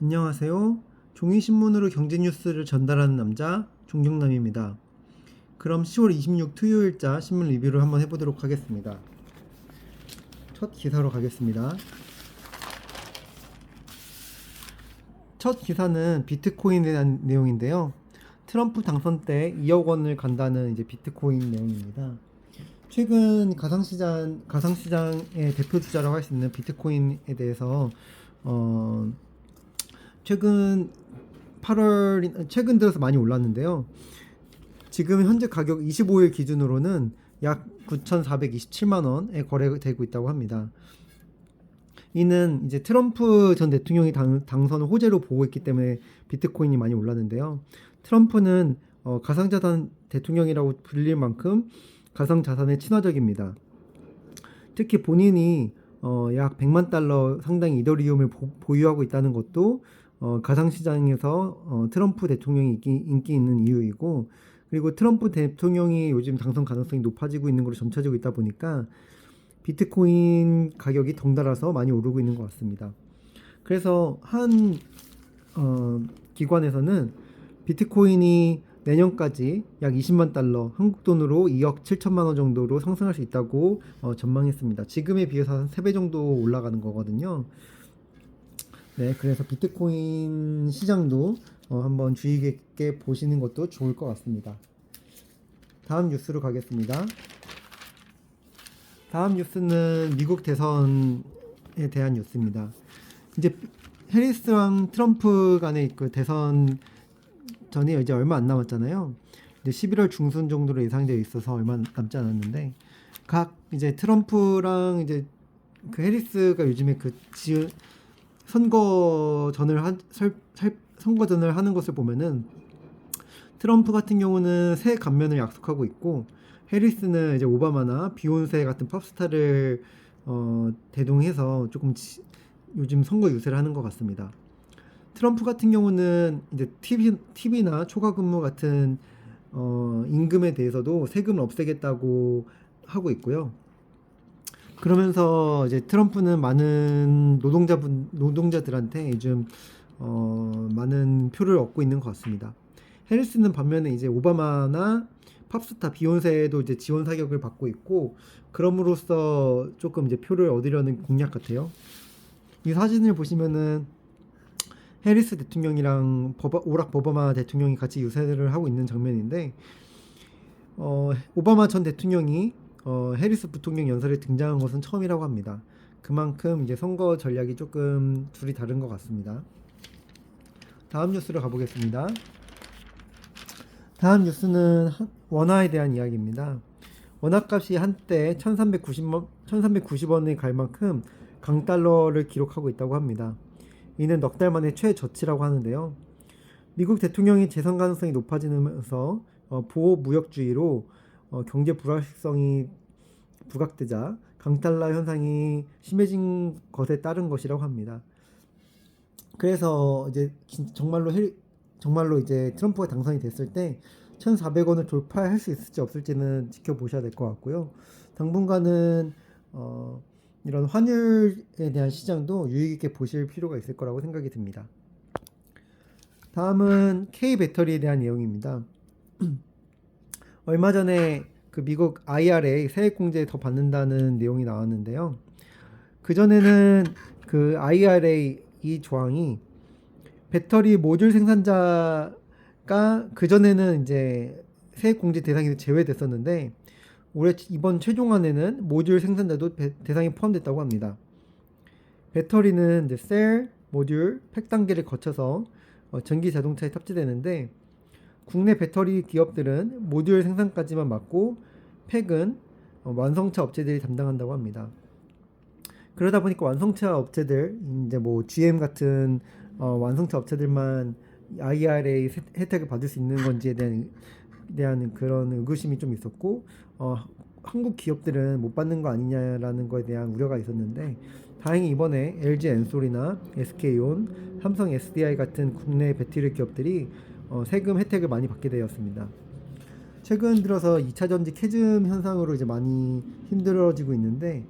안녕하세요. 종이신문으로 경제 뉴스를 전달하는 남자 종경남입니다. 그럼 10월 26 토요일자 신문 리뷰를 한번 해보도록 하겠습니다. 첫 기사로 가겠습니다. 첫 기사는 비트코인에 대한 내용인데요. 트럼프 당선 때 2억 원을 간다는 이제 비트코인 내용입니다. 최근 가상시장의 대표 주자라고 할 수 있는 비트코인에 대해서 최근 최근 들어서 많이 올랐는데요. 지금 현재 가격 25일 기준으로는 약 9,427만 원에 거래되고 있다고 합니다. 이는 이제 트럼프 전 대통령이 당선을 호재로 보고 있기 때문에 비트코인이 많이 올랐는데요. 트럼프는 가상자산 대통령이라고 불릴 만큼 가상자산에 친화적입니다. 특히 본인이 약 100만 달러 상당의 이더리움을 보유하고 있다는 것도 가상시장에서 트럼프 대통령이 인기 있는 이유이고, 그리고 트럼프 대통령이 요즘 당선 가능성이 높아지고 있는 걸로 점쳐지고 있다 보니까 비트코인 가격이 덩달아서 많이 오르고 있는 것 같습니다. 그래서 한 기관에서는 비트코인이 내년까지 약 20만 달러, 한국 돈으로 2억 7천만 원 정도로 상승할 수 있다고 전망했습니다. 지금에 비해서 한 3배 정도 올라가는 거거든요. 네, 그래서 비트코인 시장도 한번 주의 깊게 보시는 것도 좋을 것 같습니다. 다음 뉴스로 가겠습니다. 다음 뉴스는 미국 대선에 대한 뉴스입니다. 이제 해리스랑 트럼프 간의 그 대선 전이 이제 얼마 안 남았잖아요. 이제 11월 중순 정도로 예상되어 있어서 얼마 남지 않았는데, 각 이제 트럼프랑 이제 그 해리스가 요즘에 그 선거전을 하는 것을 보면은 트럼프 같은 경우는 새 감면을 약속하고 있고, 해리스는 이제 오바마나 비욘세 같은 팝스타를 대동해서 조금 요즘 선거 유세를 하는 것 같습니다. 트럼프 같은 경우는 이제 TV나 초과 근무 같은 임금에 대해서도 세금을 없애겠다고 하고 있고요. 그러면서 이제 트럼프는 많은 노동자들한테 요즘 많은 표를 얻고 있는 것 같습니다. 해리스는 반면에 이제 오바마나 팝스타 비욘세도 이제 지원 사격을 받고 있고, 그럼으로써 조금 이제 표를 얻으려는 공략 같아요. 이 사진을 보시면은 해리스 대통령이랑 오락 오바마 대통령이 같이 유세를 하고 있는 장면인데, 오바마 전 대통령이 해리스 부통령 연설에 등장한 것은 처음이라고 합니다. 그만큼 이제 선거 전략이 조금 둘이 다른 것 같습니다. 다음 뉴스로 가보겠습니다. 다음 뉴스는 원화에 대한 이야기입니다. 원화값이 한때 1390원에 갈 만큼 강달러를 기록하고 있다고 합니다. 이는 넉 달 만에 최저치라고 하는데요. 미국 대통령이 재선 가능성이 높아지면서 보호 무역주의로 경제 불확실성이 부각되자 강달러 현상이 심해진 것에 따른 것이라고 합니다. 그래서 이제 정말로 이제 트럼프가 당선이 됐을 때 1,400원을 돌파할 수 있을지 없을지는 지켜보셔야 될 것 같고요. 당분간은 이런 환율에 대한 시장도 유의 깊게 보실 필요가 있을 거라고 생각이 듭니다. 다음은 K 배터리에 대한 내용입니다. 얼마 전에 그 미국 IRA 세액공제 더 받는다는 내용이 나왔는데요. 그전에는 그 IRA 이 조항이 배터리 모듈 생산자가 그전에는 이제 세액공제 대상에서 제외됐었는데, 이번 최종안에는 모듈 생산자도 대상에 포함됐다고 합니다. 배터리는 이제 셀, 모듈, 팩 단계를 거쳐서 전기 자동차에 탑재되는데, 국내 배터리 기업들은 모듈 생산까지만 맡고 팩은 완성차 업체들이 담당한다고 합니다. 그러다 보니까 완성차 업체들, 이제 뭐 GM 같은 완성차 업체들만 IRA 혜택을 받을 수 있는 건지에 대한 그런 의구심이 좀 있었고, 한국 기업들은 못 받는 거 아니냐라는 거에 대한 우려가 있었는데, 다행히 이번에 LG 엔솔이나 SK온, 삼성 SDI 같은 국내 배터리 기업들이 세금 혜택을 많이 받게 되었습니다. 최근 들어서 2차 전지 캐즘 현상으로 이제 많이 힘들어지고 있는데,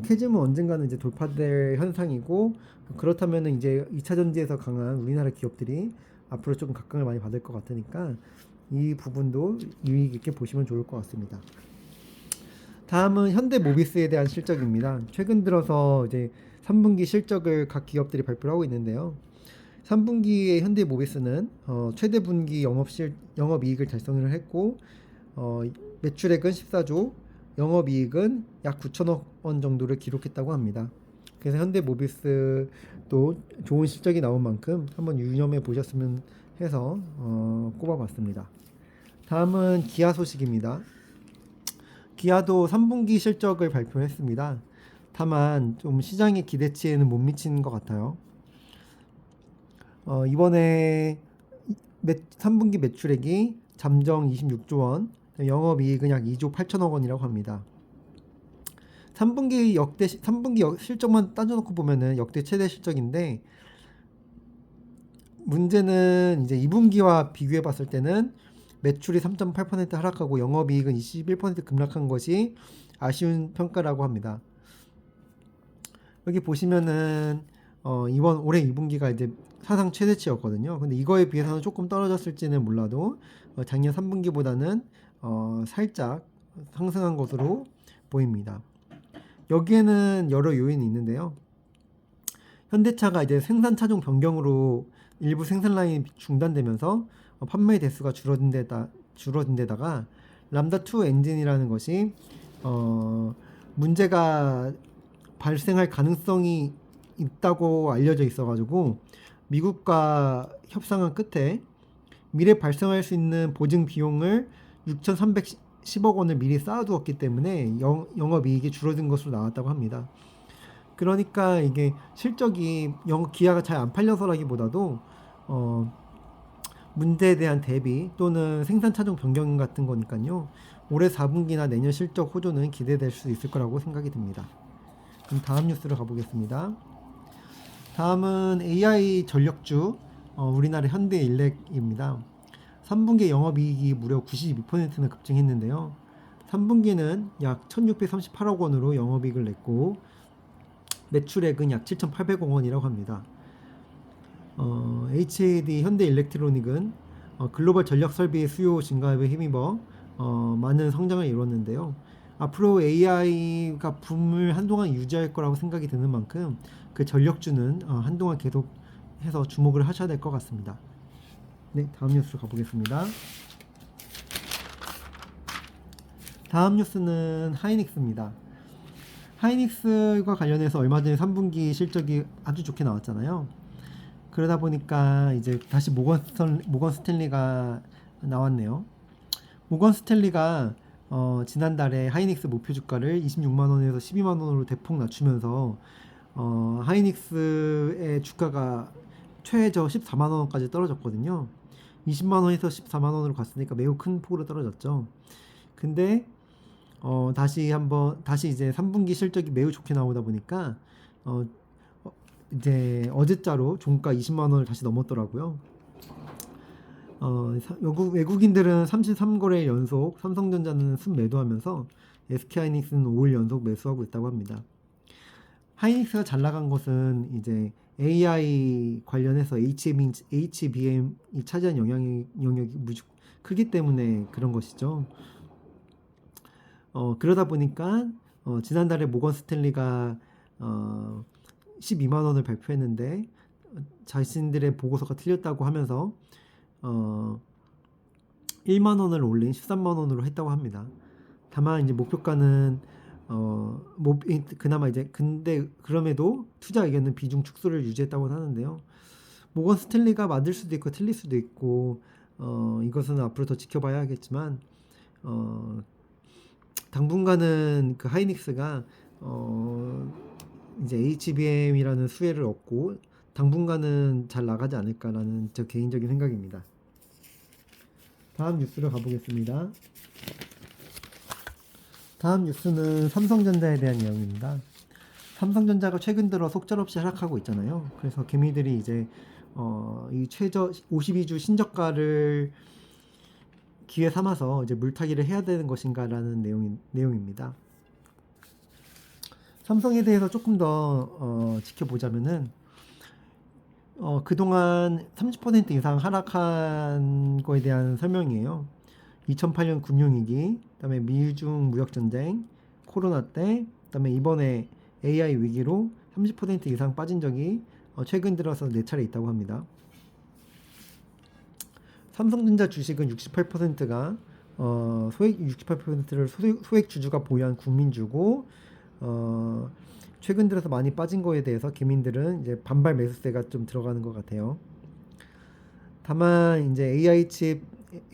캐즘은 언젠가는 이제 돌파될 현상이고, 그렇다면은 이제 2차 전지에서 강한 우리나라 기업들이 앞으로 조금 각광을 많이 받을 것 같으니까 이 부분도 유의 깊게 보시면 좋을 것 같습니다. 다음은 현대모비스에 대한 실적입니다. 최근 들어서 이제 3분기 실적을 각 기업들이 발표를 하고 있는데요. 3분기에 현대모비스는 최대 분기 영업이익을 달성을 했고, 어, 매출액은 14조, 영업이익은 약 9천억 원 정도를 기록했다고 합니다. 그래서 현대모비스도 좋은 실적이 나온 만큼 한번 유념해 보셨으면 해서 꼽아봤습니다. 다음은 기아 소식입니다. 기아도 3분기 실적을 발표했습니다. 다만 좀 시장의 기대치에는 못 미치는 것 같아요. 이번에 3분기 매출액이 잠정 26조 원, 영업이익은 약 2조 8천억 원이라고 합니다. 3분기 실적만 따져놓고 보면은 역대 최대 실적인데, 문제는 이제 2분기와 비교해 봤을 때는 매출이 3.8% 하락하고 영업이익은 21% 급락한 것이 아쉬운 평가라고 합니다. 여기 보시면은 이번 올해 2분기가 이제 사상 최대치였거든요. 근데 이거에 비해서는 조금 떨어졌을지는 몰라도 작년 3분기보다는 살짝 상승한 것으로 보입니다. 여기에는 여러 요인이 있는데요. 현대차가 이제 생산 차종 변경으로 일부 생산 라인이 중단되면서 판매 대수가 줄어든 데다가 람다2 엔진이라는 것이 문제가 발생할 가능성이 있다고 알려져 있어가지고 미국과 협상한 끝에 미래 발생할 수 있는 보증 비용을 6,310억 원을 미리 쌓아두었기 때문에 영업이익이 줄어든 것으로 나왔다고 합니다. 그러니까 이게 실적이 기아가 잘 안 팔려서라기보다도 문제에 대한 대비 또는 생산 차종 변경 같은 거니까요. 올해 4분기나 내년 실적 호조는 기대될 수 있을 거라고 생각이 듭니다. 그럼 다음 뉴스로 가보겠습니다. 다음은 AI 전력주 우리나라 현대일렉입니다. 3분기 영업이익이 무려 92%나 급증했는데요. 3분기는 약 1638억 원으로 영업이익을 냈고 매출액은 약 7,800억 원이라고 합니다. HAD 현대일렉트로닉은 글로벌 전력 설비 수요 증가에 힘입어 많은 성장을 이뤘는데요. 앞으로 AI가 붐을 한동안 유지할 거라고 생각이 드는 만큼 그 전력주는 한동안 계속해서 주목을 하셔야 될 것 같습니다. 네, 다음 뉴스로 가보겠습니다. 다음 뉴스는 하이닉스입니다. 하이닉스과 관련해서 얼마 전에 3분기 실적이 아주 좋게 나왔잖아요. 그러다 보니까 이제 다시 모건 스탠리가 나왔네요. 모건 스탠리가 지난달에 하이닉스 목표 주가를 26만 원에서 12만 원으로 대폭 낮추면서 하이닉스의 주가가 최저 14만 원까지 떨어졌거든요. 20만 원에서 14만 원으로 갔으니까 매우 큰 폭으로 떨어졌죠. 근데 다시 이제 3분기 실적이 매우 좋게 나오다 보니까 이제 어제자로 종가 20만 원을 다시 넘었더라고요. 외국인들은 33거래일 연속, 삼성전자는 순매도하면서 SK하이닉스는 5일 연속 매수하고 있다고 합니다. 하이닉스가 잘 나간 것은 이제 AI 관련해서 HBM이 차지한 영역이 무지 크기 때문에 그런 것이죠. 그러다 보니까 지난달에 모건 스탠리가 12만 원을 발표했는데 자신들의 보고서가 틀렸다고 하면서 1만 원을 올린 13만 원으로 했다고 합니다. 다만 이제 목표가는 그나마 이제 근데 그럼에도 투자 의견은 비중 축소를 유지했다고 하는데요. 모건 스탠리가 맞을 수도 있고 틀릴 수도 있고 이것은 앞으로 더 지켜봐야 하겠지만 당분간은 그 하이닉스가 이제 HBM이라는 수혜를 얻고 당분간은 잘 나가지 않을까라는 저 개인적인 생각입니다. 다음 뉴스로 가보겠습니다. 다음 뉴스는 삼성전자에 대한 내용입니다. 삼성전자가 최근 들어 속절없이 하락하고 있잖아요. 그래서 개미들이 이제 이 최저 52주 신저가를 기회 삼아서 이제 물타기를 해야 되는 것인가라는 내용입니다. 삼성에 대해서 조금 더 지켜보자면은 그동안 30% 이상 하락한 거에 대한 설명이에요. 2008년 금융위기, 그다음에 미중 무역 전쟁, 코로나 때, 그다음에 이번에 AI 위기로 30% 이상 빠진 적이 최근 들어서 4차례 있다고 합니다. 삼성전자 주식은 68%가 소액 68%를 소액 주주가 보유한 국민주고 최근 들어서 많이 빠진 거에 대해서 개민들은 이제 반발 매수세가 좀 들어가는 것 같아요. 다만 이제 AI 칩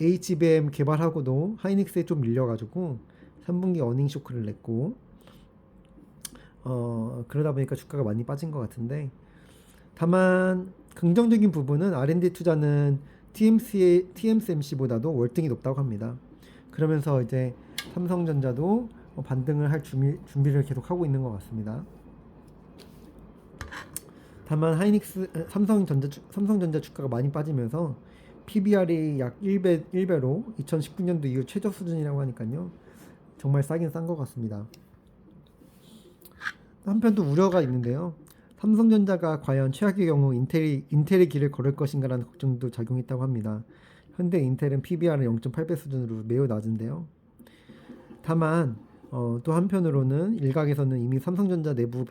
HBM 개발하고도 하이닉스에 좀 밀려가지고 3분기 어닝 쇼크를 냈고 그러다 보니까 주가가 많이 빠진 것 같은데 다만 긍정적인 부분은 R&D 투자는 TSMC보다도 월등히 높다고 합니다. 그러면서 이제 삼성전자도 반등을 할 준비를 계속 하고 있는 것 같습니다. 다만 삼성전자 주가가 많이 빠지면서 PBR이 약 1배로 2019년도 이후 최저 수준이라고 하니까요. 정말 싸긴 싼 것 같습니다. 한편 또 우려가 있는데요. 삼성전자가 과연 최악의 경우 인텔의 길을 걸을 것인가라는 걱정도 작용했다고 합니다. 현재 인텔은 PBR은 0.8배 수준으로 매우 낮은데요. 다만 또 한편으로는 일각에서는 이미 삼성전자 내부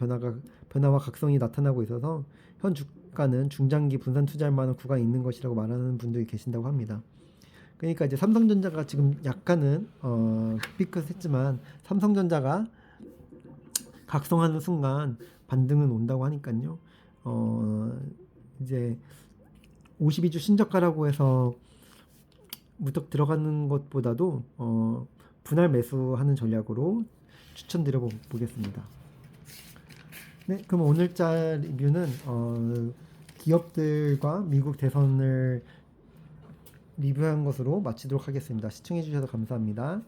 변화와 각성이 나타나고 있어서 현 주가는 중장기 분산 투자할 만한 구간이 있는 것이라고 말하는 분들이 계신다고 합니다. 그러니까 이제 삼성전자가 지금 약간은 삐끗했지만 삼성전자가 각성하는 순간 반등은 온다고 하니까요. 이제 52주 신저가라고 해서 무턱 들어가는 것보다도 분할 매수하는 전략으로 추천드려 보겠습니다. 네, 그럼 오늘자 리뷰는 기업들과 미국 대선을 리뷰한 것으로 마치도록 하겠습니다. 시청해 주셔서 감사합니다.